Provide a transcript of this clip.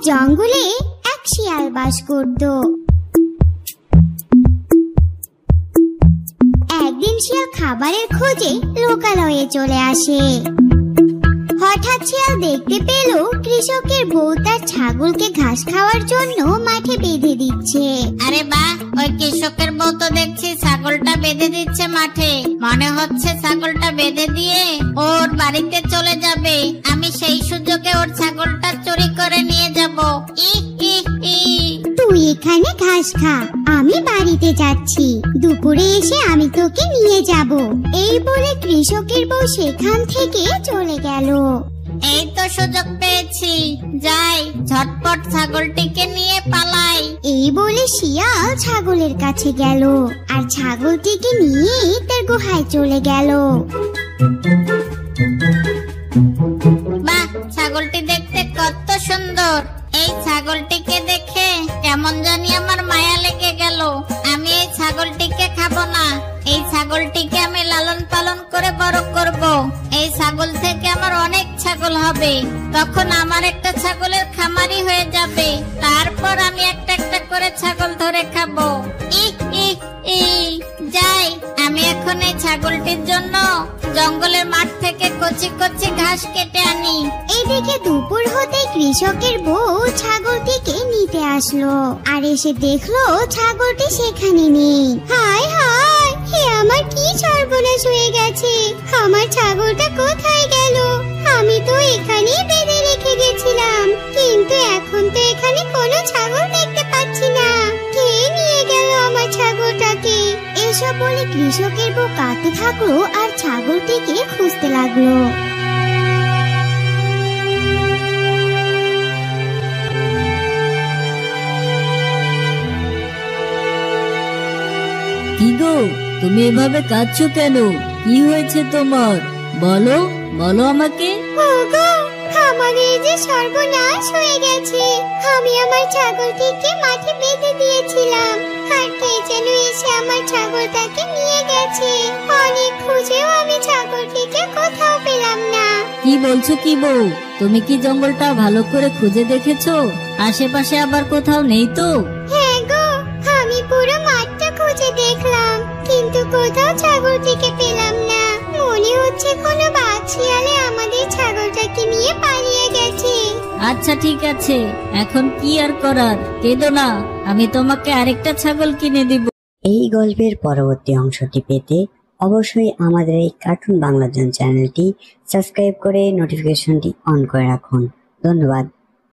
জঙ্গলে এক শিয়াল বাস করত। একদিন শিয়াল খাবারের খোঁজে লোকালয়ে চলে আসে। হঠাৎ শিয়াল দেখতে পেল কৃষকের বউ তার ছাগলকে ঘাস খাওয়ার জন্য মাঠে বেঁধে দিচ্ছে। আরে বাহ, ওই কৃষকের বউ তো দেখছি ছাগলটা বেঁধে দিচ্ছে মাঠে। মনে হচ্ছে ছাগলটা বেঁধে দিয়ে ওর বাড়িতে চলে যাবে। আমি সেই সুযোগে ওর ছাগলটা চুরি করে নিয়ে যাব। তুই এখানে ঘাস খা, আমি বাড়িতে যাচ্ছি। দুপুরে এসে আমি তোকে নিয়ে যাব। এই বলে কৃষকের বউ সেখান থেকে চলে গেল। এই তো সুযোগ পেয়েছি, যাই ঝটপট ছাগলটিকে নিয়ে পালাই। এই বলে শিয়াল ছাগলের কাছে গেল আর ছাগলটিকে নিয়ে তার গুহায় চলে গেল। বাহ, ছাগলটি দেখতে কত সুন্দর। এই ছাগলটিকে দেখে কেমন জানি আমার মায়া লেগে গেল। আমি এই ছাগলটিকে খাবো না, এই ছাগলটিকে আমি লালন পালন করে বড় করব। এই ছাগল থেকে আমার অনেক ছাগল হবে, তখন আমার একটা ছাগলের খামারি হয়ে যাবে। তারপর আমি একটা একটা করে ছাগল ধরে খাবো। যাই, আমি এখন এই ছাগলটির জন্য জঙ্গলের মাঠ থেকে কচি কচি ঘাস কেটে আনি। এদিকে দুপুর হতে কৃষকের বউ ছাগলটিকে নিতে আসলো আর এসে দেখলো ছাগলটি সেখানে নেই। হায় হায়, হে আমার কি সর্বনাশ হয়ে গেছে! আমার ছাগলটা কোথায় গেল? আমি তো এখানেই বেঁধে রেখে গেছিলাম, কিন্তু এখন তো এখানে কোনো ছাগল দেখতে পাচ্ছি না। কে নিয়ে গেল আমার ছাগলটাকে? এসব বলে কৃষকের বউ কাঁদতে থাকলো আর ছাগলটিকে খুঁজতে লাগলো। কি গো, তুমি এভাবে কাঁদছো কেন? কি হয়েছে তোমার? বলো বলো আমাকে। ওগো, আমাদের যে সর্বনাশ হয়ে গেছে। আমি আমার ছাগলটিকে মাঠে বেঁধে দিয়েছিলাম, আর কে যেন এসে আমার ছাগলটাকে নিয়ে গেছে। অনেক খুঁজেও আমি ছাগলটিকে কোথাও পেলাম না। কি বলছো কি বউ? তুমি কি জঙ্গলটা ভালো করে খুঁজে দেখেছো? আশেপাশে আবার কোথাও নেই তো? হ্যাঁ গো, আমি পুরো মাঠটা খুঁজে দেখলাম, কিন্তু কোথাও ছাগলটিকে পেলাম না। মনে হচ্ছে কোনো বাঘ শিয়ালে আমাদের ছাগলটাকে নিয়ে পালিয়ে গেছে। আচ্ছা ঠিক আছে, এখন কি আর করার, কেঁদো না, আমি তোমাকে আরেকটা ছাগল কিনে দিব। এই গল্পের পরবর্তী অংশটি পেতে অবশ্যই আমাদের এই কার্টুন বাংলা চ্যানেলটি সাবস্ক্রাইব করে নোটিফিকেশনটি অন করে রাখুন। ধন্যবাদ।